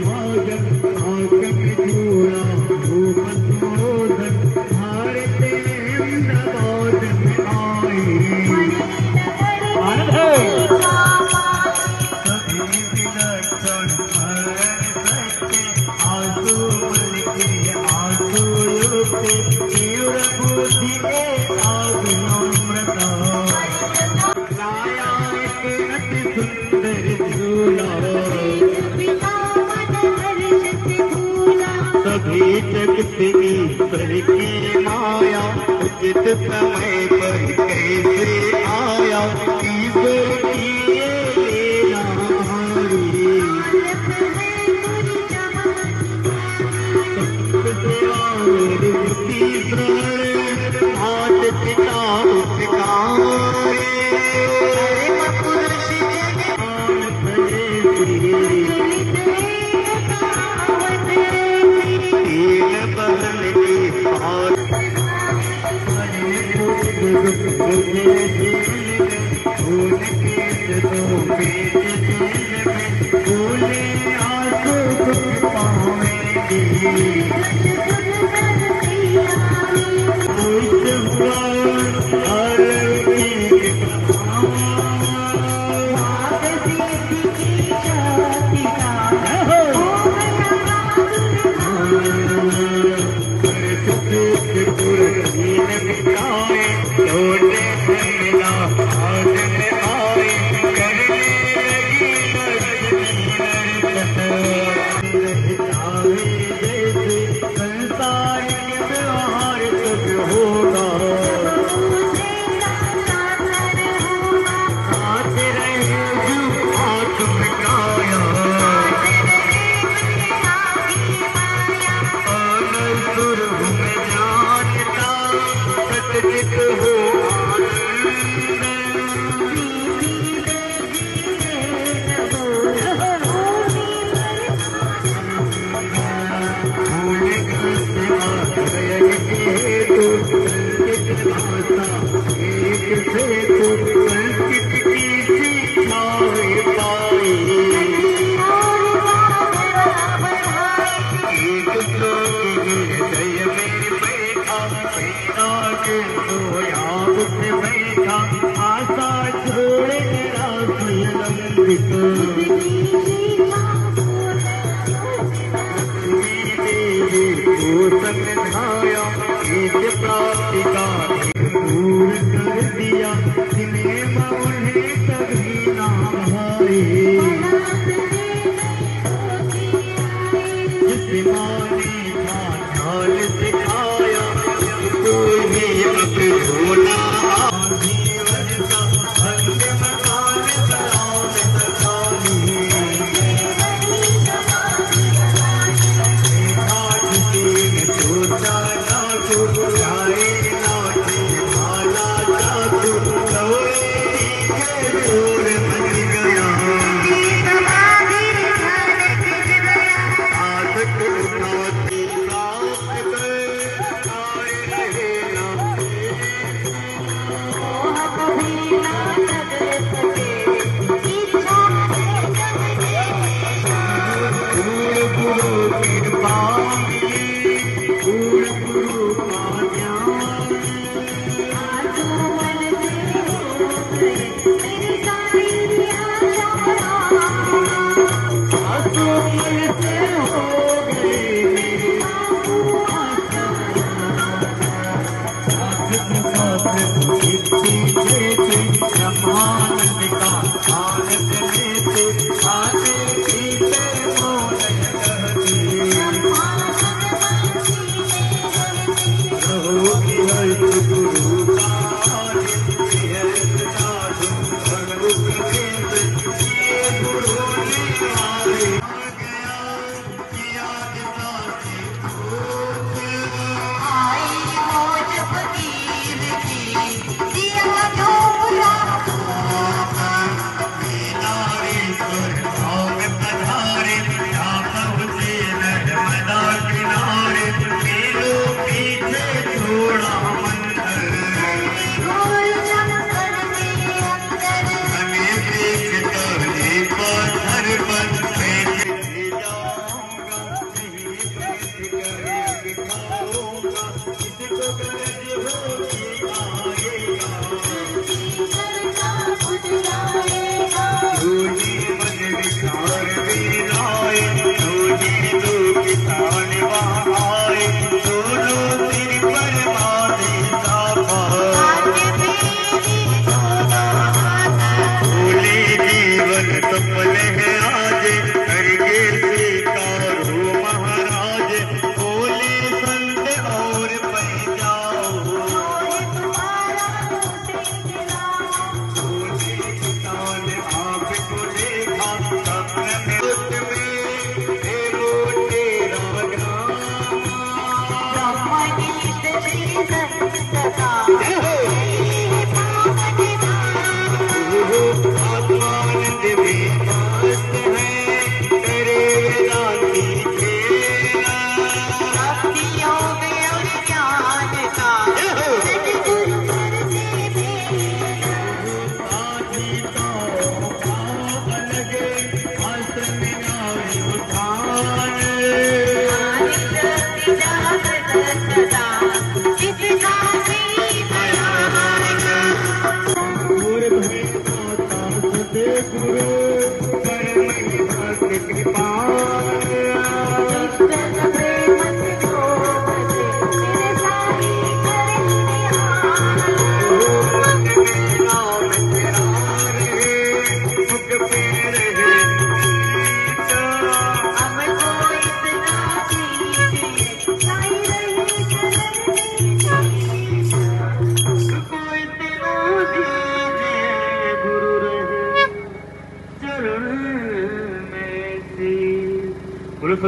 भागन आकम झूला भूपतोदन भारते अहमदाबाद में आए आनंद है सभी विलक्षण आंसू मन के आंसू युक्ति तीव्र बुद्धि के आग नम्रता लाया एक अति सुंदर झूला सभी जगत ईश्वर की माया उचित समय पर कैसे आया ईश्वर की ये लीला हमारी मात पिता उपकारे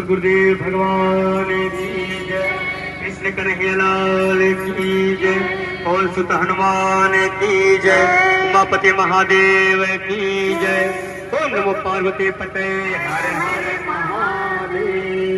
गुरुदेव भगवान की जय, कृष्ण कन्हैया लाल की जय, पवन सुत हनुमान की जय, उमापति महादेव की जय। ओम नमो पार्वती पते हर हर महादेव।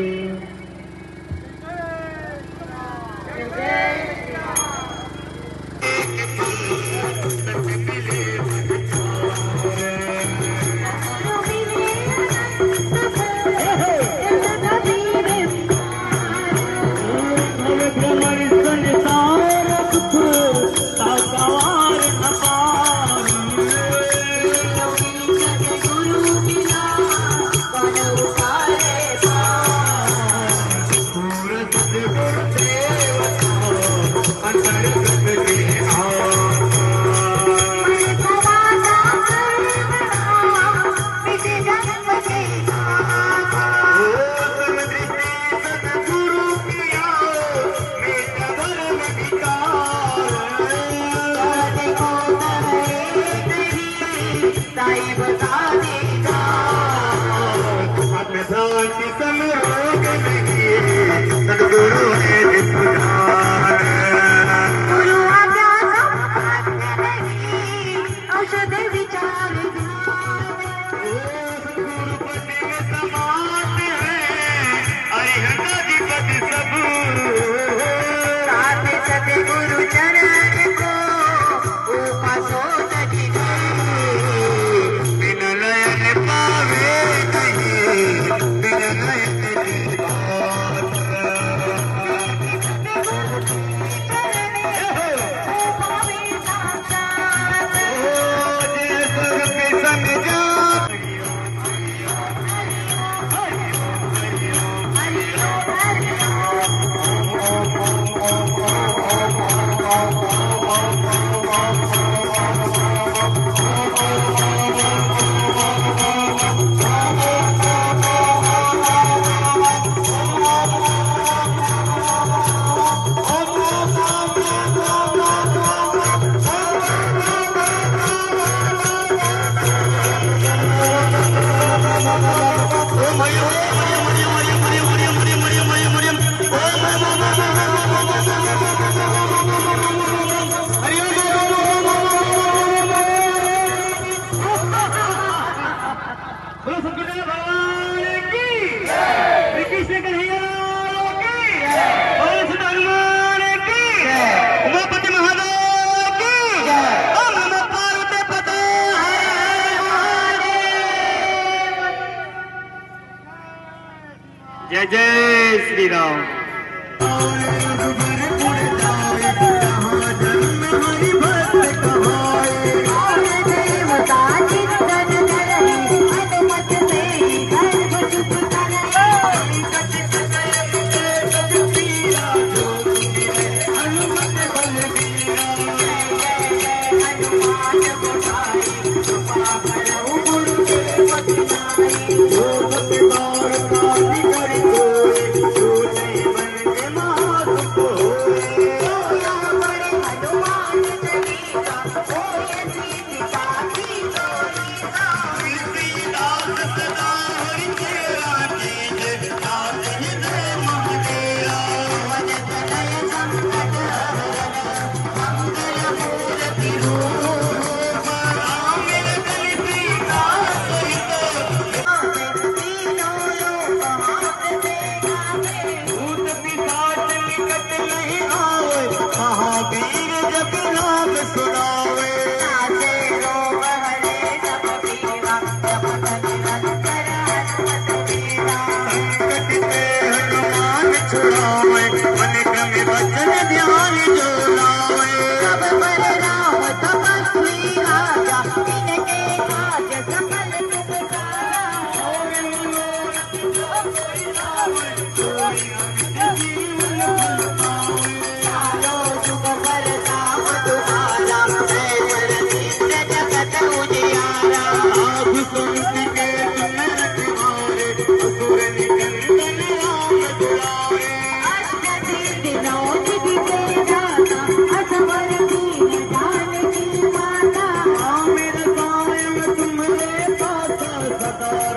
जय जय श्री राम।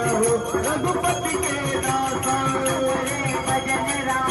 रघुपति के दासा भजन राम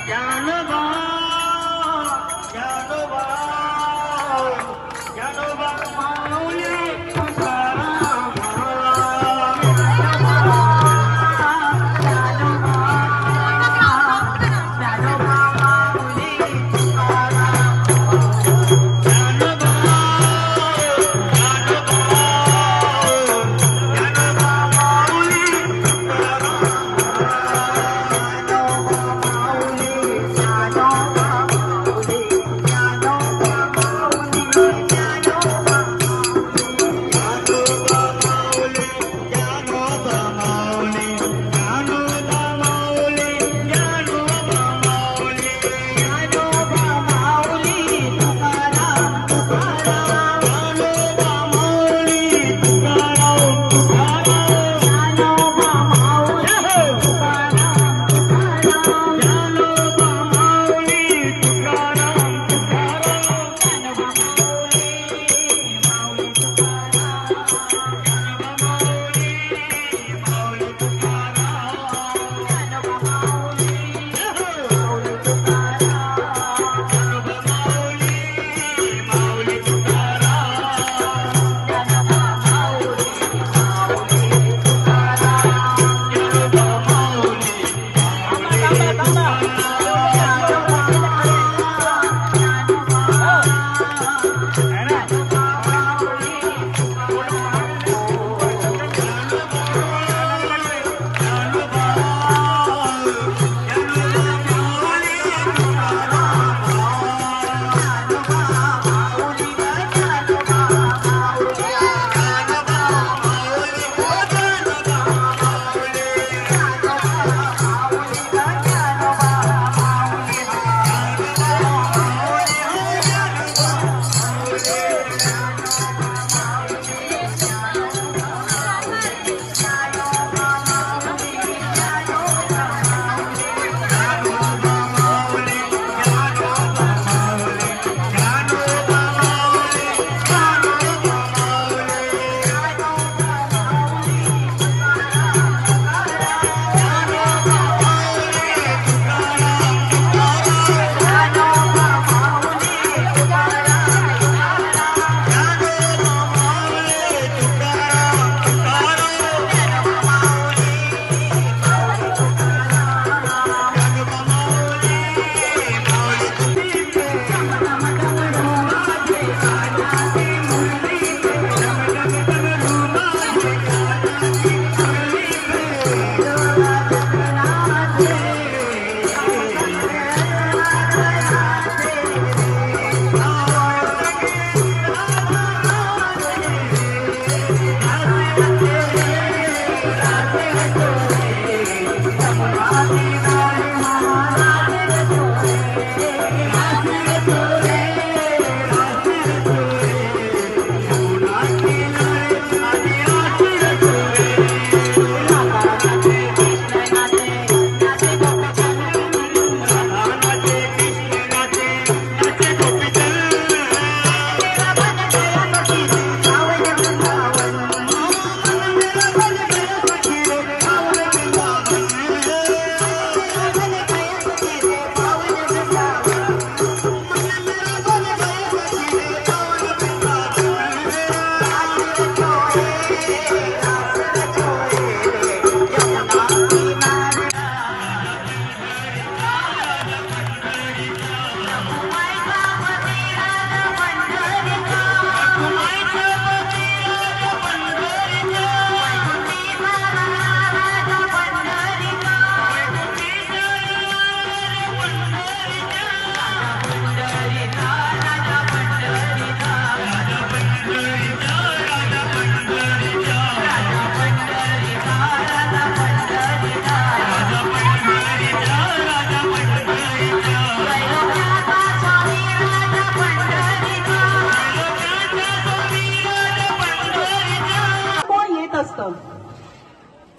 ज्ञानोबा ज्ञानोबा ज्ञानोबा माऊली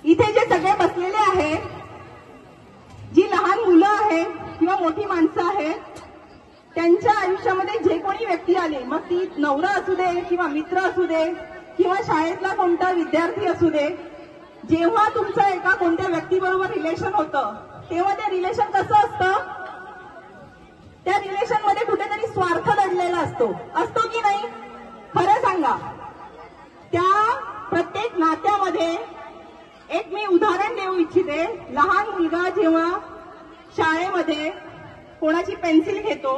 इथे जे सगळे बसलेले आहेत, जी लहान मुलं आहेत किंवा मोठी माणसं आहेत, त्यांच्या आयुष्यामध्ये जे कोणी व्यक्ती आले, मग ती नवरा असू दे किंवा मित्र असू दे किंवा शाळेतला कोणता विद्यार्थी असू दे, जेव्हा तुमचं एका कोणत्या व्यक्तीबरोबर रिलेशन होतं तेव्हा ते रिलेशन कसं असतं, असतो, असतो की नाही? खरं सांगा. त्या प्रत्येक नात्यामध्ये एक मी उदाहरण देऊ इच्छिते. लहान मुलगा जेव्हा शाळेमध्ये कोणाची पेन्सिल घेतो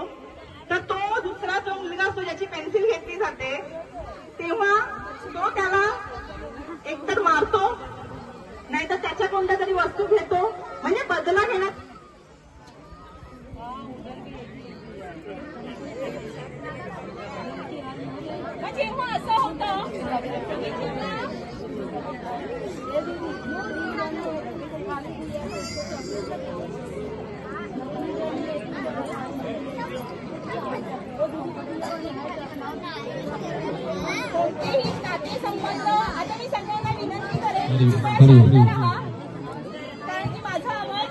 तर तो दुसरा जो मुलगा असतो ज्याची पेन्सिल घेतली जाते तेव्हा तो त्याला एकतर मारतो नाहीतर त्याच्या कोणत्या तरी वस्तू घेतो, म्हणजे बदला घेण्यात. जेव्हा असं होतं कोणतेही नातेसंबंध, आता मी सगळ्यांना विनंती करेन कारण की माझा आवाज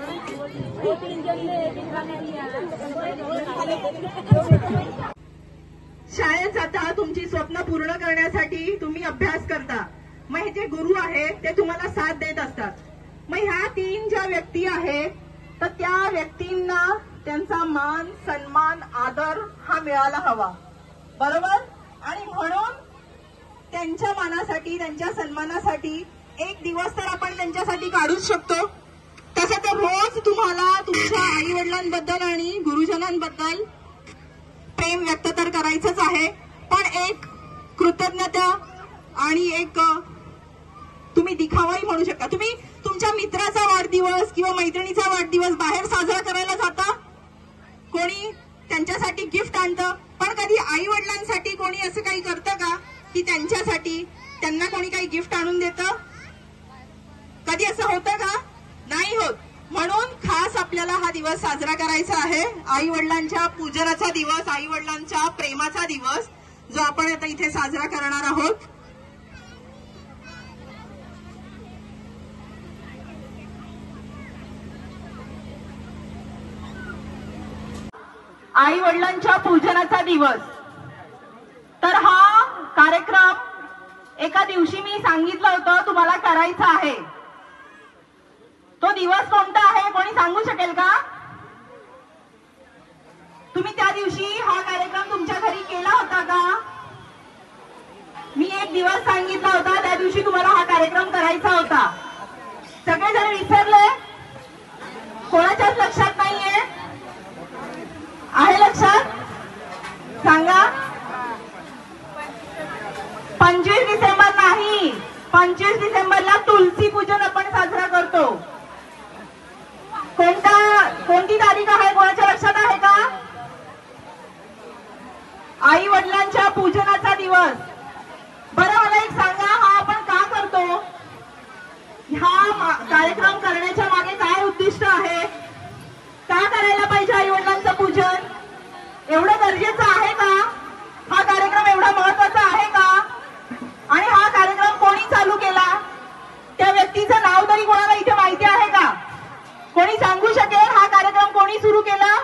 शाळेत जाता, तुमची स्वप्न पूर्ण करण्यासाठी तुम्ही अभ्यास करता. मग हे जे गुरु आहेत ते तुम्हाला साथ देत असतात. मग ह्या 3 ज्या व्यक्ती आहेत तर त्या व्यक्तींना त्यांचा मान, सन्मान, आदर हा मिळायला हवा, बरोबर? आणि म्हणून त्यांच्या मानासाठी, त्यांच्या सन्मानासाठी एक दिवस तर आपण त्यांच्यासाठी काढूच शकतो. तसं तर रोज तुम्हाला तुमच्या आई वडिलांबद्दल आणि गुरुजनांबद्दल प्रेम व्यक्त तर करायचंच आहे, पण एक कृतज्ञता आणि एक तुम्ही दिखावाही म्हणू शकता. तुम्ही तुमच्या मित्राचा वाढदिवस किंवा मैत्रिणीचा वाढदिवस बाहेर साजरा करायला जाता, कोणी त्यांच्यासाठी गिफ्ट आणतं, पण कधी आई वडिलांसाठी कोणी असं काही करतं का की त्यांच्यासाठी त्यांना कोणी काही गिफ्ट आणून देतं? कधी असं होतं का? नाही होत. म्हणून खास आपल्याला हा दिवस साजरा करायचा आहे, आई वडिलांच्या पूजनाचा दिवस, आई वडिलांच्या प्रेमाचा दिवस, जो आपण आता इथे साजरा करणार आहोत. आई वडिलांच्या पूजनाचा दिवस. तर हा कार्यक्रम एका दिवशी मी सांगितलं होतं तुम्हाला करायचा आहे. तो दिवस कोणता आहे कोणी सांगू शकेल का? तुम्ही त्या दिवशी हा कार्यक्रम तुमच्या घरी केला होता का? मी एक दिवस सांगितला होता, त्या दिवशी तुम्हाला हा कार्यक्रम करायचा होता. सगळेजण विसरले? कोणाच्याच लक्षात नाहीये? आहे लक्षात? सांगा. 25 डिसेंबर नाही, 25 डिसेंबरला तुलसी पूजन आपण साजरा करतो. कोणती तारीख आहे कोणाच्या लक्षात आहे का? आई वडिलांच्या पूजनाचा दिवस. बरं मला एक सांगा, हा आपण का करतो? हा कार्यक्रम करण्याच्या मागे काय उद्दिष्ट आहे? का करायला पाहिजे आई वडिलांचं पूजन? एवढं गरजेचं आहे का? हा कार्यक्रम एवढा महत्वाचा आहे का? आणि हा कार्यक्रम कोणी चालू केला? त्या व्यक्तीचं नाव तरी कोणाला इथे माहिती आहे का? कोणी सांगू शकेल हा कार्यक्रम कोणी सुरू केला?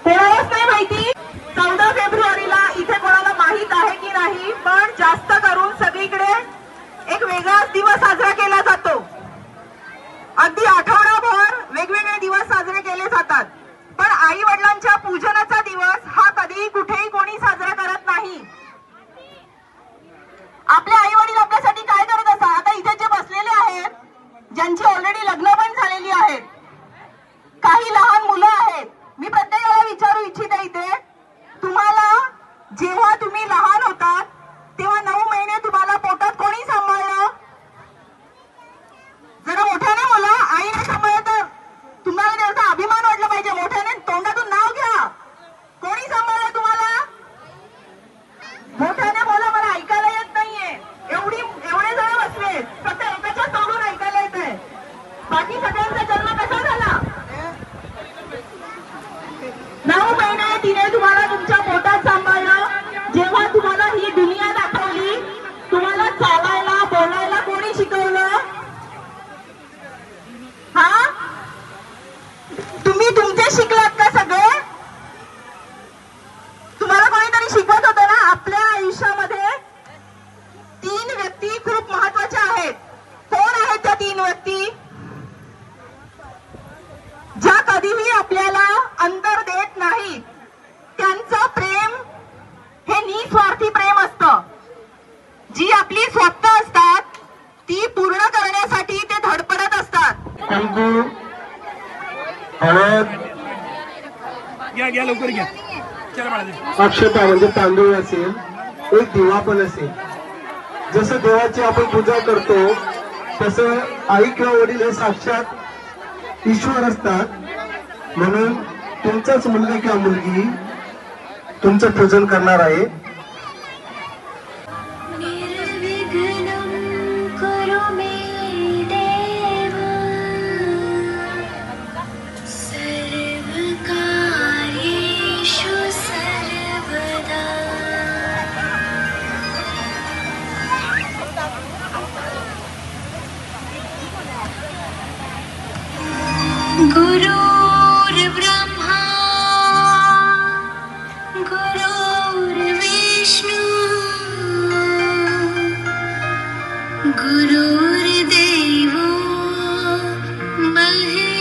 कोणालाच नाही माहिती. 14 फेब्रुवारीला इथे कोणाला माहित आहे की नाही, पण जास्त करून सगळीकडे एक वेगळाच दिवस साजरा केला जातो. अगदी आठवडाभर वेगवेगळे दिवस साजरे केले जातात, पण आई वडिलांच्या पूजनाचा दिवस हा कधीही कुठेही कोणी साजरा करत नाही. आपले आई वडील आपल्यासाठी काय करत असतात? आता इथे जे बसलेले आहेत, ज्यांची ऑलरेडी लग्न पण झालेली आहेत, काही लहान मुलं आहेत, मी प्रत्येकाला विचारू इच्छिते इथे, तुम्हाला जेव्हा तुम्ही लहान होतात तेव्हा 9 महिने तुम्हाला पोटात कोणी सांभाळलं? जरा मोठ्याने बोला. आईने सांभाळलं तर तुम्हाला त्याचा अभिमान वाटला पाहिजे. मोठ्याने तोंडातून नाव घ्या. कोणी सांभाळलं तुम्हाला? मोठ्याने बोला, मला ऐकायला येत नाहीये. एवढे जण बसले, फक्त एकाच्याच तोंडून ऐकायला येत आहे. बाकी सगळ्यांचा जन्म कसा झाला? 9 महिने तिने तुम्हाला तुमच्या पोटात सांभाळलं. जेव्हा तुम्हाला ही दुनिया दाखवली, तुम्हाला चालायला बोलायला कोणी शिकवलं? हा? तुम्ही तुमचे शिकलात का सगळे? तुम्हाला कोणीतरी शिकवत होतं ना? आपल्या आयुष्यामध्ये 3 व्यक्ती खूप महत्वाच्या आहेत. कोण आहेत त्या 3 तीन व्यक्ती ज्या कधीही आपल्याला अंतर देत नाहीत, त्यांचं प्रेम हे निस्वार्थी प्रेम असतं. जी आपली स्वप्न असतात ती पूर्ण करण्यासाठी ते धडपडत असतात. कुंकू, हळद, घ्या लवकर घ्या. अक्षता म्हणजे तांदूळ असेल, एक दिवा पण असेल. जसं देवाची आपण पूजा करतो तसं आई किंवा वडील हे साक्षात ईश्वर असतात. म्हणून तुमचाच मुलगा किंवा मुलगी तुमचं पूजन करणार आहे. गुरुर्ब्रह्मा गुरुर्विष्णु गुरुर्देवो महेश्वरः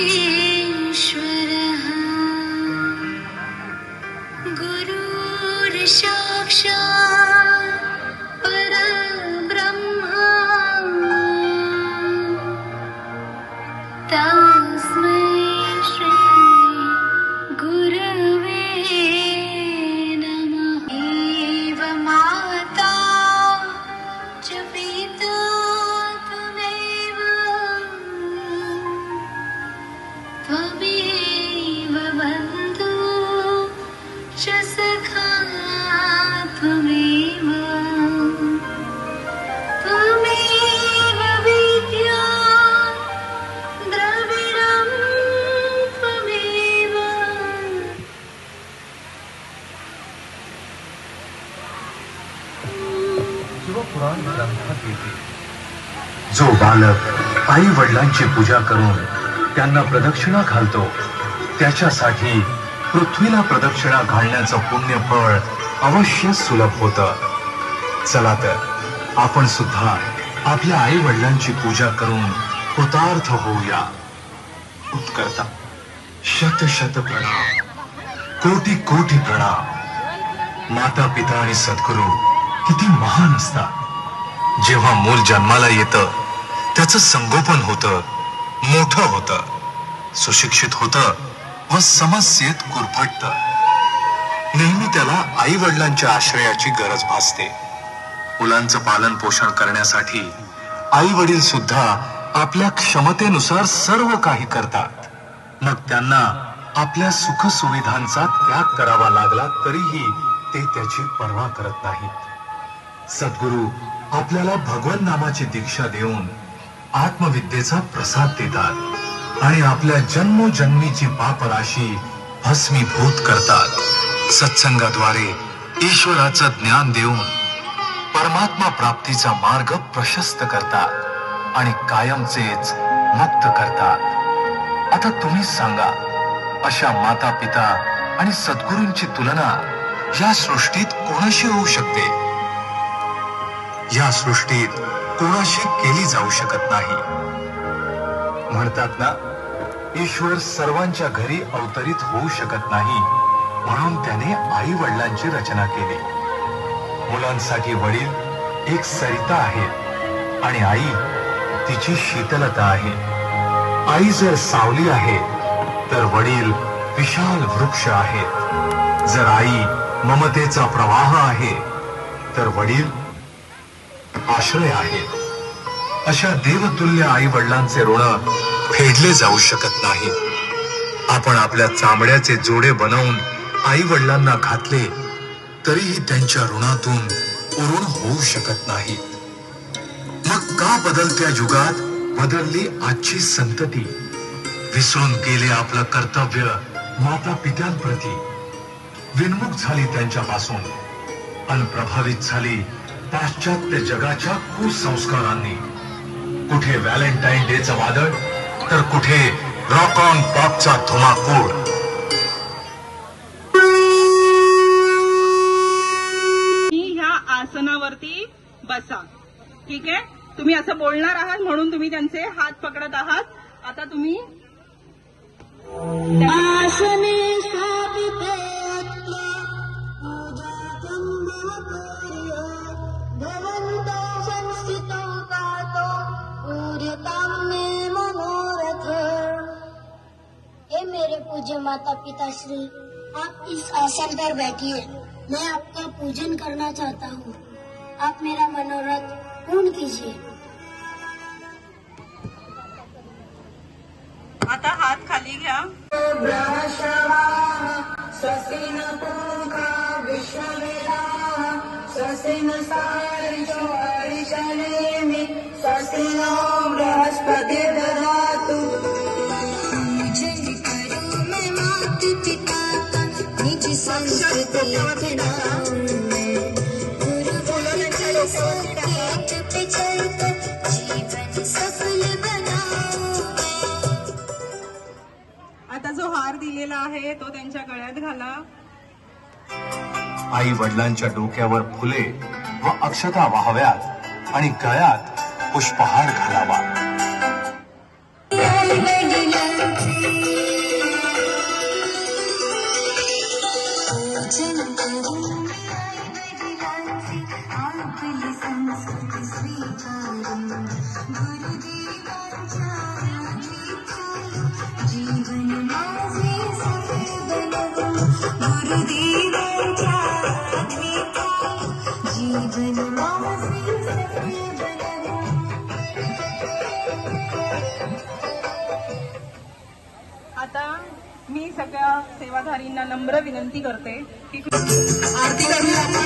गुरुर्साक्षात् परब्रह्मा तस्मै शिवपुराण ग्रंथात येते, जो बालक आई वडिलांची पूजा करून त्यांना प्रदक्षिणा घालतो त्याच्यासाठी पृथ्वीला प्रदक्षिणा घालण्याचं पुण्य फळ अवश्य सुलभ होतं. चला तर आपण सुद्धा आपल्या आई वडिलांची पूजा करून कृतार्थ होऊया. उत्कर्ता शत शत प्रणाम, कोटी कोटी प्रणाम. माता पिता आणि सद्गुरू किती महान असतात. जेव्हा मूल जन्माला येतं त्याचं संगोपन होतं, मोठं होतं, सुशिक्षित होतं व समस्येत गुरफटतं. नेहमी त्याला आई वडिलांच्या आश्रयाची गरज भासते. मुलांचं पालन पोषण करण्यासाठी आई वडील सुद्धा आपल्या क्षमतेनुसार सर्व काही करतात. मग त्यांना आपल्या सुख सुविधांचा त्याग करावा लागला तरीही ते त्याची पर्वा करत नाहीत. सद्गुरू आपल्याला भगवन नामाची दीक्षा देऊन आत्मविद्येचा प्रसाद देतात आणि आपल्या जन्मोजन्मीची पापराशी भस्मीभूत करतात. सत्संगाद्वारे ईश्वराचं ज्ञान देऊन परमात्मा प्राप्तीचा मार्ग प्रशस्त करतात आणि कायमचेच मुक्त करतात. आता तुम्हीच सांगा, अशा माता पिता आणि सद्गुरूंची तुलना या सृष्टीत कोणाशी होऊ शकते? या सृष्टीत कोणाशी केली जाऊ शकत नाही. म्हणतात ना, ईश्वर सर्वांच्या घरी अवतरित होऊ शकत नाही, म्हणून त्याने आई वडिलांची रचना केली. मुलांसाठी वडील एक सरिता आहे आणि आई तिची शीतलता आहे. आई जर सावली आहे तर वडील विशाल वृक्ष आहेत. जर आई ममतेचा प्रवाह आहे तर वडील आश्रय आहेत. अशा देवतुल्य आई वडिलांचे ऋण फेडले जाऊ शकत नाही. आपण आपल्या चामड्याचे जोडे बनवून आई वडिलांना घातले तरीही त्यांच्या ऋणातून उरून होऊ शकत नाही. मग का बदलत्या युगात बदलली आजची संतती? विसरून गेले आपलं कर्तव्य माता पित्यांप्रती. विनमुख झाली त्यांच्यापासून आणि प्रभावित झाली पाश्चात्य जगाच्या कुसंस्कारांनी. कुठे व्हॅलेंटाईन डेचं वादळ तर कुठे रॉक ऑन पॉपचा धुमाकूळ. ह्या आसनावरती बसा. ठीक आहे. तुम्ही असं बोलणार आहात म्हणून तुम्ही त्यांचे हात पकडत आहात. आता तुम्ही हे मेरे पूज्य माता पिता श्री, आप इस आसन पर बैठिए. मैं आपका पूजन करना चाहता हूँ. आप मेरा मनोरथ पूर्ण कीजिए. आता हात खाली घ्या. आता जो हार दिलेला आहे तो त्यांच्या गळ्यात घाला. आई वडिलांच्या डोक्यावर फुले व अक्षता वाहाव्यात आणि गळ्यात पुष्पहार घालावा. आता मी सगळ्या सेवाधारींना नम्र विनंती करते की आरती करूया आपण.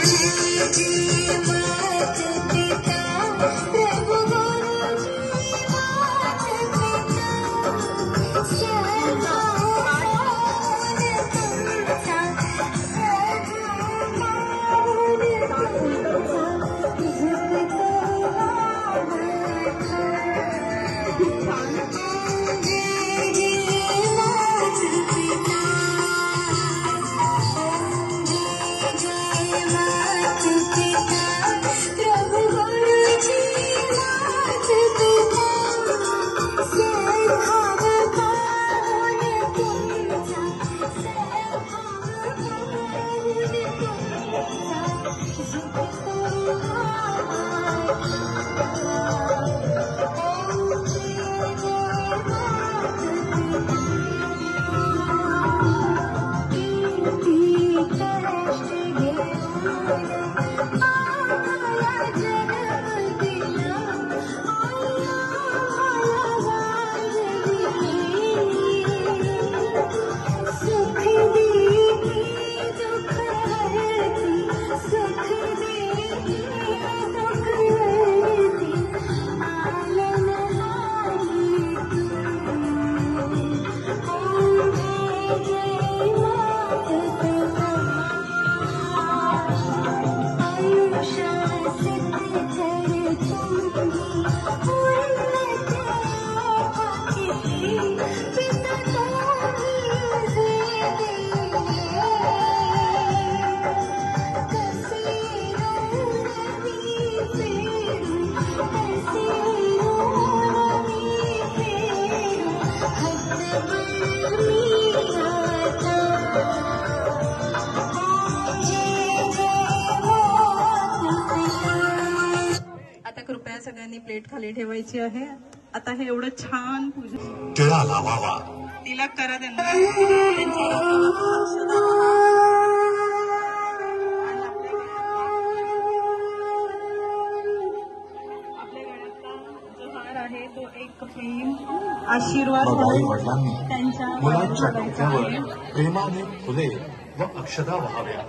सगळ्यांनी प्लेट खाली ठेवायची आहे. आता हे एवढं छान पूजन टिळा लावावा. तिलक करा त्यांना. आपल्या गळ्यातला जो हार आहे तो एक प्रेम आशीर्वाद आई वडिलांनी त्यांच्या मुलांच्या डोक्यावर प्रेमाने फुले व अक्षता व्हाव्या.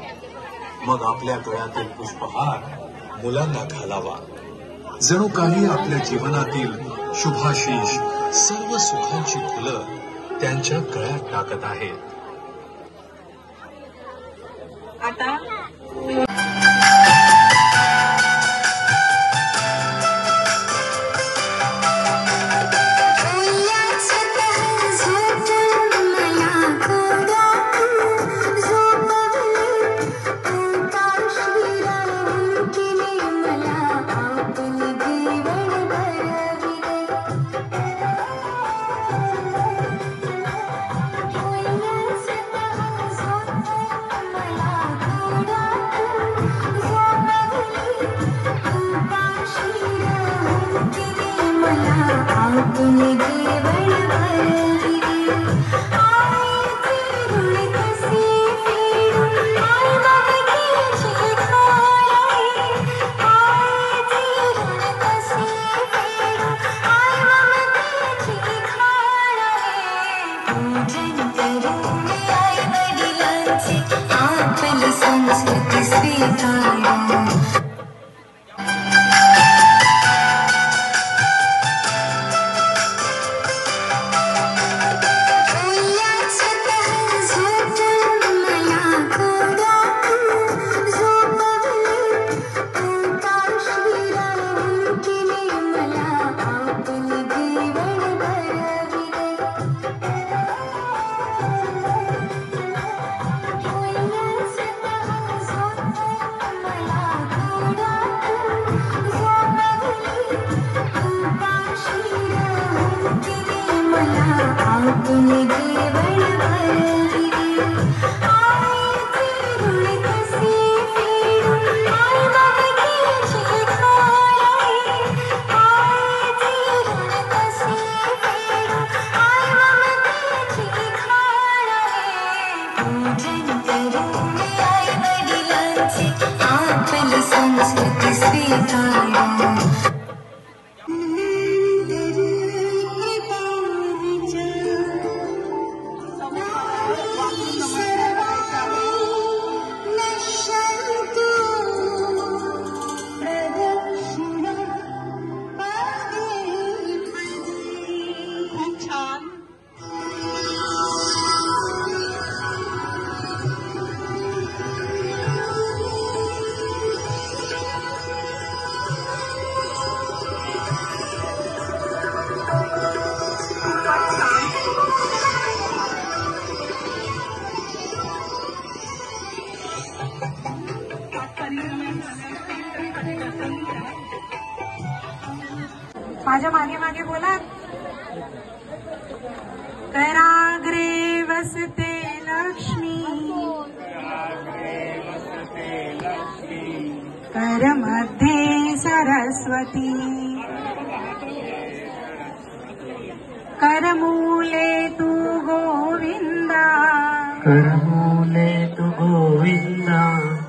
मग आपल्या गळ्यातील पुष्पहार मुलांना घालावा. जणू काही आपल्या जीवनातील शुभाशीष सर्व सुखांची फुलं त्यांच्या गळ्यात टाकत आहेत. आता मला सितारों संस्कृति स्वीकारो माझ्या मागे मागे बोला. कराग्रे वसते लक्ष्मी करमध्ये सरस्वती करमूले तू गोविंदा करमूले तू गोविंदा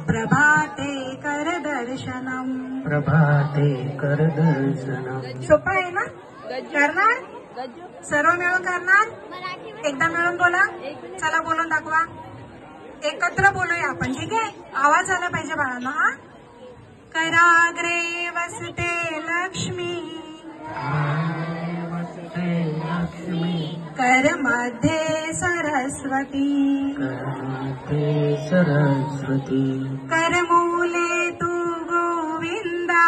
प्रभाते कर दर्शनम प्रभाते कर दर्शनम. सोपं आहे ना? करणार? सर्व मिळून करणार? एकदा मिळून बोला. चला बोलून दाखवा. एकत्र बोलूया आपण, ठीक आहे? आवाज आला पाहिजे बाळांनो. हा, कराग्रे वसते लक्ष्मी कर मध्ये सरस्वती सरस्वती करमूले तू गोविंदा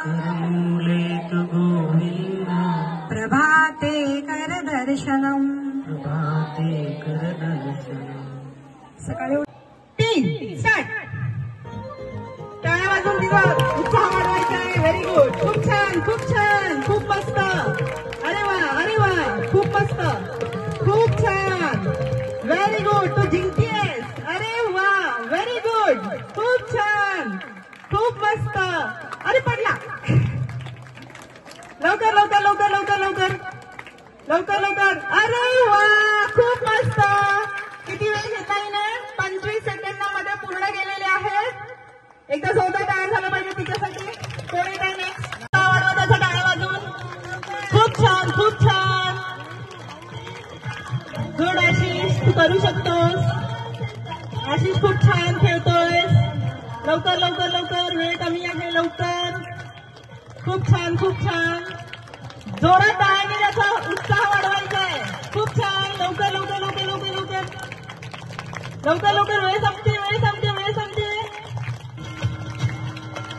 करमूले तू गोविंदा प्रभाते कर दर्शनम प्रभाते कर दर्शनम. सकाळी 3 स्टार्ट. टाळ्या वाजवून दिवा उत्साह वाढवायचा आहे. Very good. खूप छान, खूप छान, खूप मस्त. अरे वा, अरे वा, खूप मस्त, खूप छान. Very good. तू जिंकतेस. अरे वा, व्हेरी गुड, खूप छान, खूप मस्त. अरे पडला. लवकर लवकर लवकर लवकर लवकर लवकर लवकर. अरे वा, खूप मस्त. किती वेळ घेता येईल? 25 सेकंदामध्ये पूर्ण केलेले आहेत. एकदा जोरदार टाळ्या झालं पाहिजे तिच्यासाठी. कोणी काय नेक्स्ट वाढवा टाळ्या वाजवून. खूप छान, खूप छान. गुड आशिष, तू करू शकतोस. आशिष खूप छान खेळतोयस. लवकर लवकर लवकर, वेळ कमी आहे. लवकर. खूप छान, खूप छान. जोरात टाळ्यांनी त्याचा उत्साह वाढवायचा आहे. खूप छान. लवकर लवकर लवकर लवकर लवकर लवकर लवकर. वेळ संपते, वेळ संपते, वेळ संपते.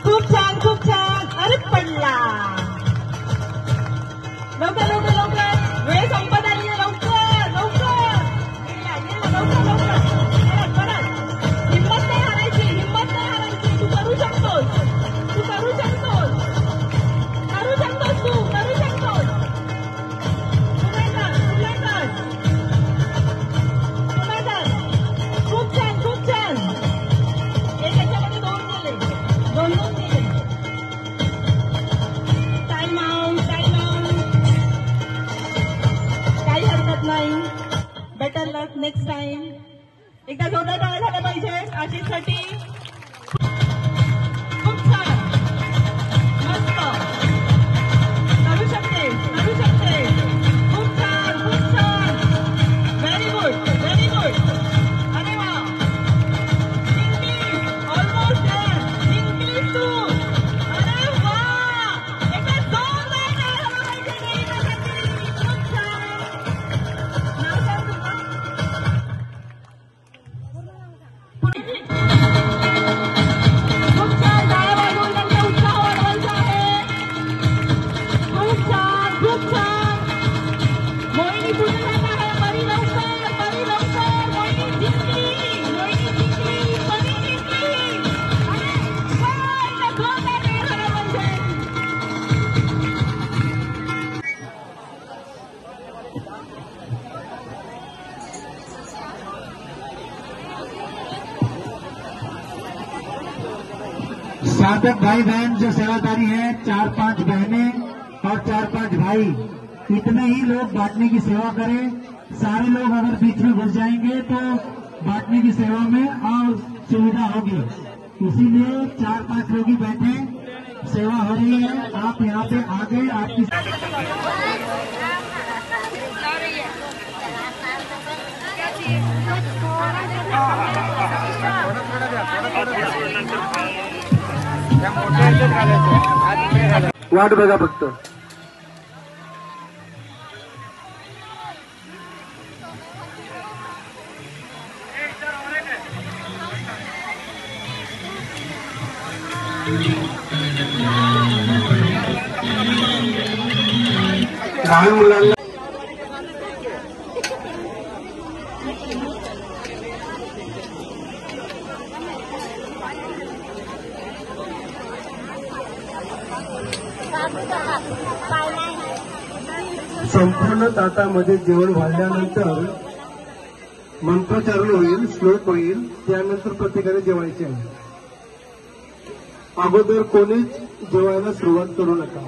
खूप छान, खूप छान. अरे पडला. लवकर लवकर लवकर. वेळ संपत आली आहे. लवकर लवकर लवकर लवकर. परत परत. हिंमत नाही हारायची, हिंमत नाही हारायची. तू करू शकतोस, तू करू शकतोस, करू शकतोस, तू करू शकतोस. पुढे कर, पुढे कर, पुढे कर. खूप छान, खूप छान. एक याच्यामध्ये 2 केले, 2 केले. Time out, time out. काही हरकत नाही. बेटर लक नेक्स्ट टाइम. एकदा जोरदार टाळ्या झाल्या पाहिजे आशिषसाठी. खूप छान, मस्त. करू शकते, करू शकते. खूप छान, खूप छान. Very good, very good. अरे वा, ऑलमोस्ट साधक भाई बहन जो सेवादारी है, 4-5 बहनें और 4-5 भाई, इतने ही लोग बांटने की सेवा करें। सारे लोग अगर बीच में घुस जाएंगे तो बांटने की सेवा में और सुविधा होगी, इसीलिए 4-5 लोग ही बैठे, सेवा हो रही है। आप यहाँ पे आगे आपकी वाट बघा फक्त. लहान मुलांना संपूर्ण ताटामध्ये जेवण वाढल्यानंतर मंत्रोच्चारण होईल, श्लोक होईल, त्यानंतर प्रत्येकाने जेवायचे आहे. अगोदर कोणीच जेवायला सुरुवात करू नका.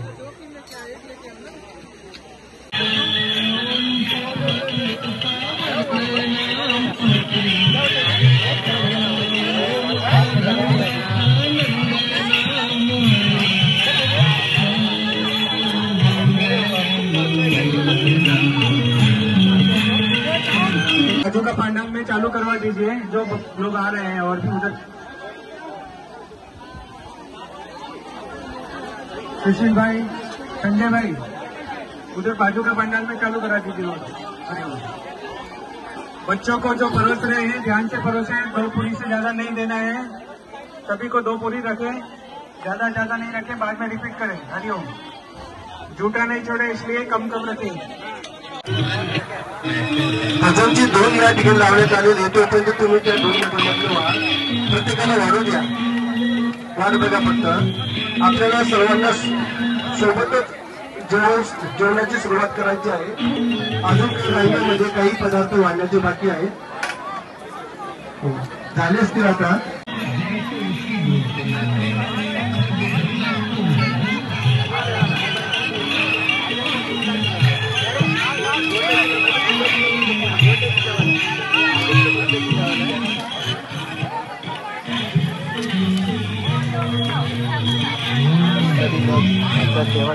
बाजू का पांडाल में चालू करवा दीजिए, जो लोग आ रहे हैं. और भी उधर सुशील भाई, संजय भाई, उधर बाजू का पंडाल में चालू करा दीजिए. बच्चों को जो परोस रहे हैं ध्यान से परोसे, 2 पूरी से ज्यादा नहीं देना है. सभी को 2 पूरी रखें, ज्यादा नहीं रखें, बाद में रिपीट करें. हरिओम. झूठा नहीं छोड़े इसलिए कम रखें. भजनची 2 या ठिकाणी लावण्यात आलेली आहे, तोपर्यंत तुम्ही त्या 2 मिनिटांमध्ये वाढ प्रत्येकाला वाढू द्या. वाढ बघा फक्त. आपल्याला सर्वांना सोबतच जेवणाची सुरुवात करायची आहे. अजून काही काही पदार्थ वाढण्याचे बाकी आहेत. झाले असतील आता. सेवा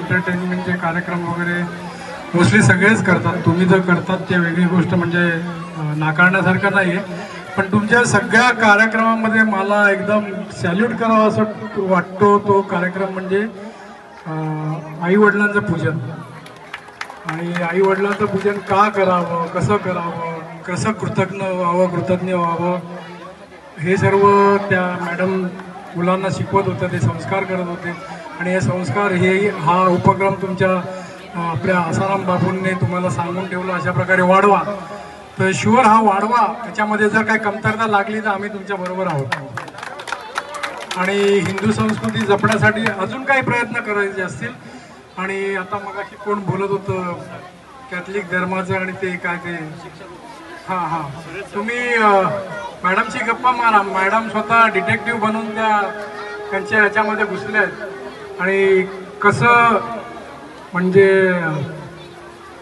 एंटरटेनमेंटचे कार्यक्रम वगैरे मोस्टली सगळेच करतात. तुम्ही जर करतात ते वेगळी गोष्ट, म्हणजे नाकारण्यासारखं नाही आहे. पण तुमच्या सगळ्या कार्यक्रमामध्ये मला एकदम सॅल्यूट करावं असं वाटतो तो कार्यक्रम म्हणजे आईवडिलांचं पूजन. आणि आईवडिलांचं पूजन का करावं, कसं करावं, कसं कृतज्ञ व्हावं हे सर्व त्या मॅडम मुलांना शिकवत होत्या, ते संस्कार करत होते. आणि हे संस्कार हा उपक्रम तुमच्या आपल्या आसाराम बाबूंनी तुम्हाला सांगून ठेवलं अशा प्रकारे वाढवा. तर शुअर हा वाढवा. त्याच्यामध्ये जर काही कमतरता लागली तर आम्ही तुमच्या बरोबर आहोत. आणि हिंदू संस्कृती जपण्यासाठी अजून काही प्रयत्न करायचे असतील. आणि आता मगाशी कोण बोलत होतं कॅथलिक धर्माचं आणि ते काय ते हां तुम्ही मॅडमशी गप्पा मारा. मॅडम स्वतः डिटेक्टिव्ह बनून त्यांच्या ह्याच्यामध्ये घुसले आहेत. आणि कसं म्हणजे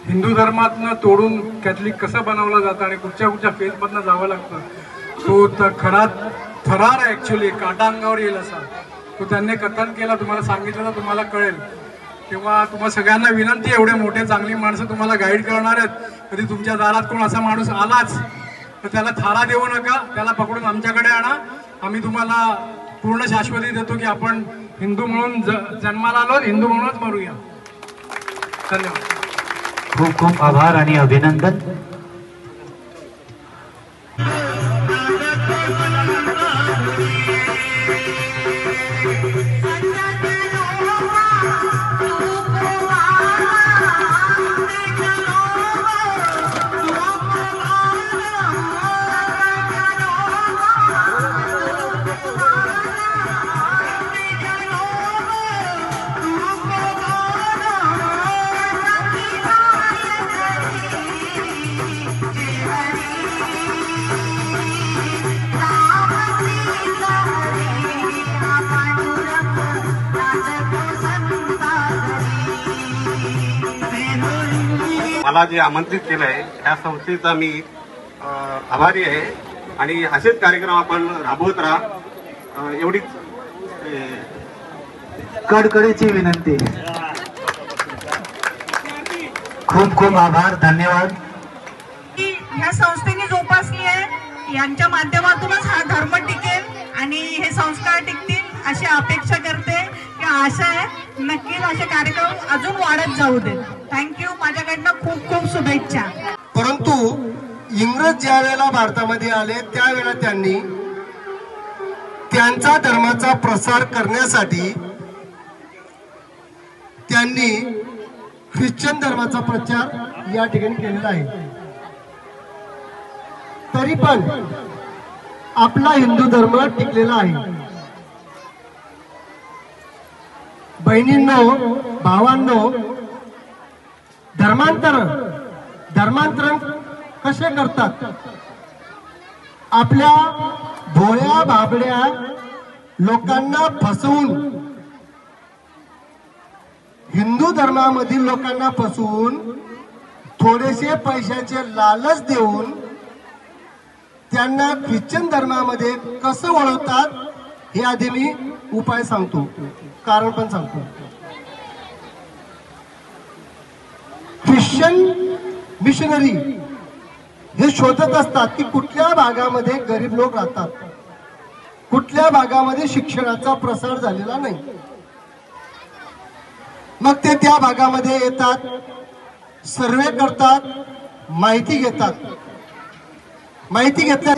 हिंदू धर्मातनं तोडून कॅथलिक कसं बनवलं जातं आणि कुठच्या फेजमधनं जावं लागतं तो तर खरा थरार आहे. ॲक्च्युली काटा अंगावर येईल असा तो त्यांनी कथन केला. तुम्हाला सांगितलं तर तुम्हाला कळेल. तेव्हा तुम्हाला सगळ्यांना विनंती, एवढे मोठे चांगली माणसं तुम्हाला गाईड करणार आहेत. कधी तुमच्या दारात कोण असा माणूस आलाच तर त्याला थारा देऊ नका, त्याला पकडून आमच्याकडे आणा. आम्ही तुम्हाला पूर्ण शाश्वती देतो की आपण हिंदू म्हणून जन्माला आलो, हिंदू म्हणूनच मरूया. धन्यवाद. खूप खूप आभार आणि अभिनंदन. मला जे आमंत्रित केलंय त्या संस्थेचा मी आभारी आहे. आणि असेच कार्यक्रम आपण राबवत राहा एवढीच कडकडीची विनंती. खूप खूप आभार, धन्यवाद. ह्या संस्थेने जोपासली आहे, यांच्या माध्यमातूनच हा धर्म टिकेल आणि हे संस्कार टिकतील अशी अपेक्षा करते. की आशा आहे नक्कीच असे कार्यक्रम अजून वाढत जाऊ दे. थँक्यू. माझ्याकडनं खूप खूप शुभेच्छा. परंतु इंग्रज ज्या वेळेला भारतामध्ये आले त्यावेळेला त्यांनी त्यांचा धर्माचा प्रसार करण्यासाठी त्यांनी ख्रिश्चन धर्माचा प्रचार या ठिकाणी केलेला आहे. तरी पण आपला हिंदू धर्म टिकलेला आहे. बहिणींनो, भावांनो, धर्मांतरण कसे करतात? आपल्या भोळ्या बाबड्या लोकांना फसवून, हिंदू धर्मामधील लोकांना फसवून थोडेसे पैशाचे लालच देऊन त्यांना ख्रिश्चन धर्मामध्ये कसं वळवतात हे आधी मी उपाय सांगतो, कारण पण सांगतो. ख्रिश्चन मिशनरी हे शोधत असतात की कुठल्या भागामध्ये गरीब लोक राहतात, कुठल्या भागामध्ये शिक्षणाचा प्रसार झालेला नाही. मग ते त्या भागामध्ये येतात, सर्वे करतात, माहिती घेतात. माहिती घेतल्या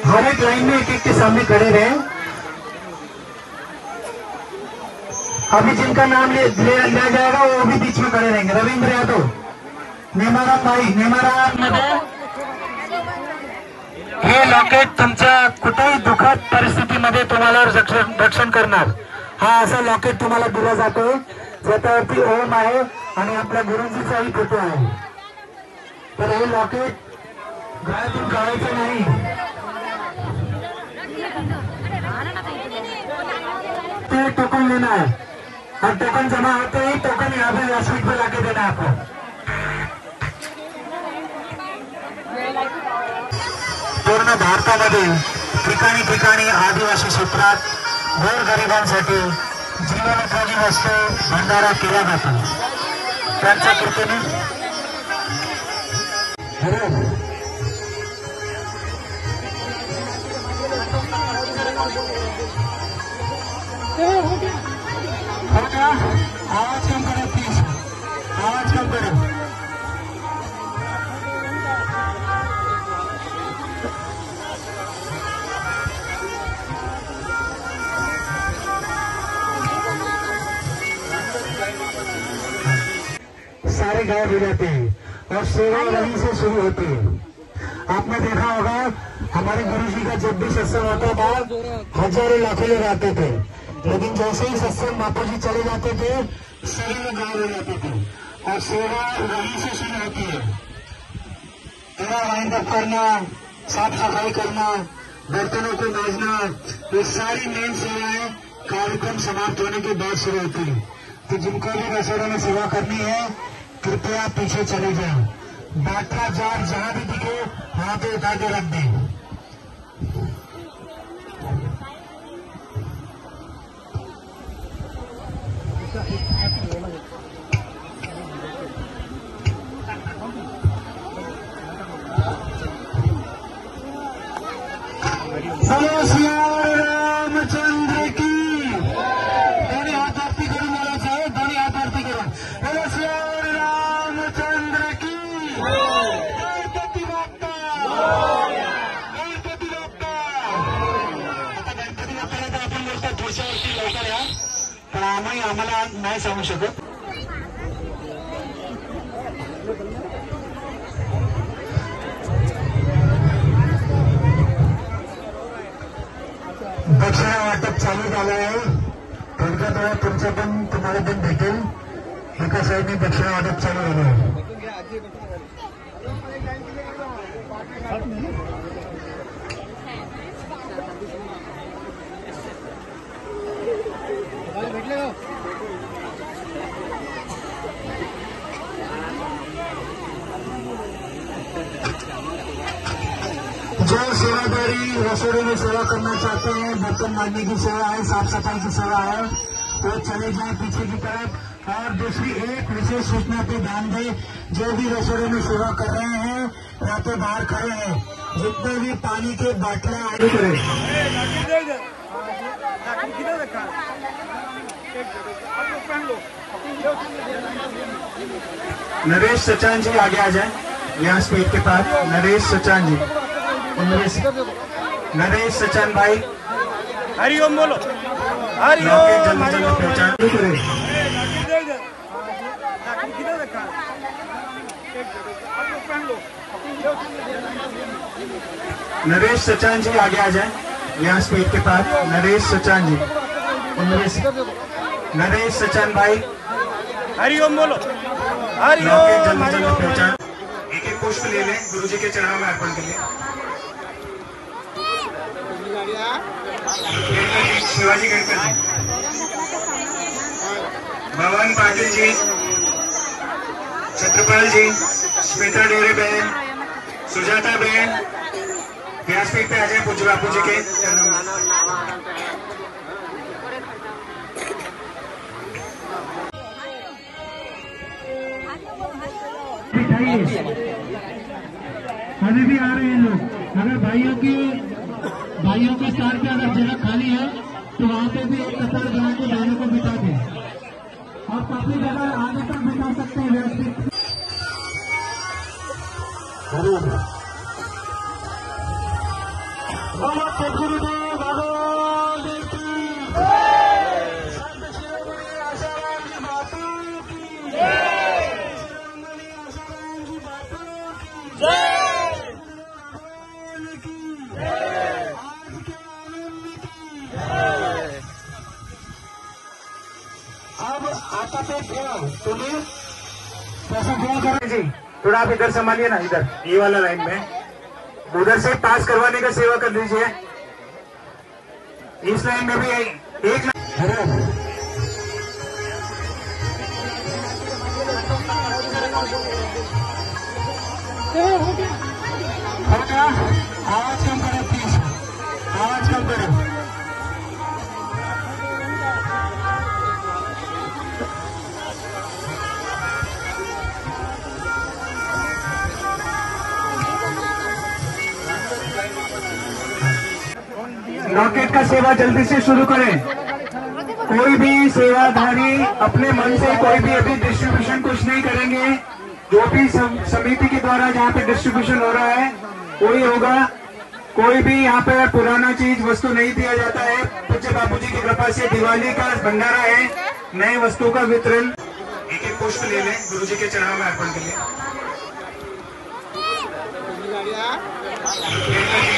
हर एक लाइन में एक के सामने खड़े रहे. अभी जिनका नाम लिया जाएगा वो भी बीच में खड़े रहेंगे. रविंद्र यादव, नेमारा भाई, नेमारा. हे लॉकेट तुमच्या कुठेही दुःखद परिस्थितीमध्ये तुम्हाला रक्षण करणार. हा असा लॉकेट तुम्हाला दिला जातो ज्याच्यावरती ओम आहे आणि आपल्या गुरुजीचाही फोटो आहे. तर हे लॉकेट गळ्यातून काढायचं नाही. तो टोकन लेना है और टोकन जमा होते ही टोकन यहाँ पे व्यासपीठ पे लाके देना आपको. पूर्ण भारतामध्ये ठिकाणी ठिकाणी आदिवासी क्षेत्रात गोरगरिबांसाठी जीवनोपयोगी वस्तू भंडारा केला जातो. त्यांच्या कृतीने हो गया. आवाज कम करो प्लीज, आवाज कम करो. सारे गाँव हो जाते हैं और सेवा वहीं से शुरू होती है. आपने देखा होगा हमारे गुरु जी का जब भी सत्संग होता था हजारों लाखों लोग आते थे, लेकिन जैसे ही सत्संग बापू जी चले जाते थे सभी लोग गाँव हो जाते थे और सेवा वहीं से शुरू होती है. तेरा वाइंड अप करना, साफ सफाई करना, बर्तनों को मांजना, ये सारी मेन सेवाएं कार्यक्रम समाप्त होने के बाद शुरू होती है. तो जिनको भी रसोड़ों में सेवा करनी है कृपया पीछे चले जाएं. बाटला जार जहां भी दिखे वहां पे उठा के रख दें. बोलो श्री रामचंद्र की. दोनों हाथ आरती करो, बोला चाहे दोनों हाथ आरती करो. बोलो श्री रामचंद्र की. गणपती बाप्पा, गणपती बाप्पा. आता गणपती बाप्पाला तर आपण बोलतो पुढच्या वर्षी लवकर या, पण आम्हाला नाही सांगू शकत. दक्षिणा वाटप चालू झालं आहे. थोडक्यात वेळात तुमच्या पण तुम्हाला पण भेटेल. एका साईडने दक्षिणा वाटप चालू झालं आहे. जो सेवादारी रसोई में सेवा करना चाहते हैं, बर्तन मांजने की सेवा है, साफ सफाई की सेवा है, वो चले जाएं पीछे की तरफ. और दूसरी एक विशेष सूचना पे ध्यान दें, जो भी रसोई में सेवा कर रहे हैं या तो बाहर खड़े हैं, जितने भी पानी के बाटला आगे करें. नरेश सचान जी आगे आ जाए. यहाँ स्पीड के पास नरेश सचान जी, नरेश सचान भाई. हरिओम बोलो, हरिओम. पहचान नरेश सचान जी आगे आ जाए. यहाँ स्पीड के पास नरेश सचान जी, नरेश सचान भाई. हरिओम बोलो, हरिओम. पहचान. एक एक पुष्प ले लें गुरु जी के चरणों में अर्पण के लिए. शिवाजी गणपत, भवन पाटिल जी, छत्रपाल जी, श्वेता डोरे बहन, सुजाता बहन, व्यासपीठ पे आ जाए पूज्य बापू जी के चरणों में. अभी भी आ रहे हैं लोग. अगर भाइयों के स्टार पे अगर जगह खाली है तो वहाँ पे भी एक कतार बना के बहनों को बिठा दें और काफी जगह आगे तक बिठा सकते हैं व्यवस्थित. गुरुदेव भगवान की अब आता पे तुम्हें पैसा क्या करें जी. थोड़ा आप इधर संभालिए ना, इधर ये वाला लाइन में उधर से पास करवाने का सेवा कर दीजिए. इस लाइन में भी एक हो गया. आवाज कम करो प्लीज, आवाज कम करो. लॉकेट का सेवा जल्दी से शुरू करें। कोई भी सेवाधारी अपने मन से कोई भी अभी डिस्ट्रीब्यूशन कुछ नहीं करेंगे। जो भी समिति के द्वारा जहाँ पे डिस्ट्रीब्यूशन हो रहा है वही होगा। कोई भी यहाँ पे पुराना चीज वस्तु नहीं दिया जाता है। पूज्य बापूजी की कृपा से दिवाली का भंडारा है, नए वस्तु का वितरण। एक एक पुष्प ले लें गुरुजी के चरणों में अर्पण के लिए।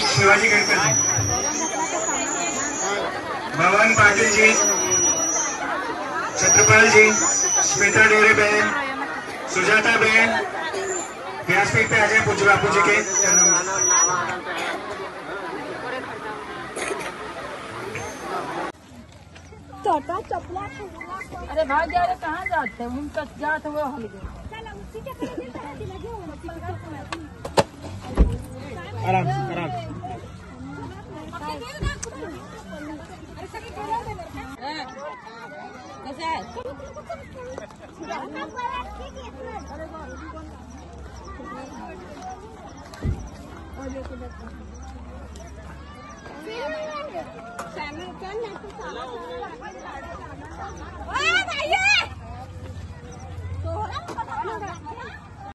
शिवाजी गणकर जी, भवन पाटिल जी, छत्रपाल जी, स्मिता डेरे बहन, सुजाता बहन, व्यासपीठ पे आ जाए पूज्य बापू जी के चरणों में। अरे भाग जा रहे, कहाँ जाते हैं? उनका जाते हुए हल गए। आराम आराम। भैया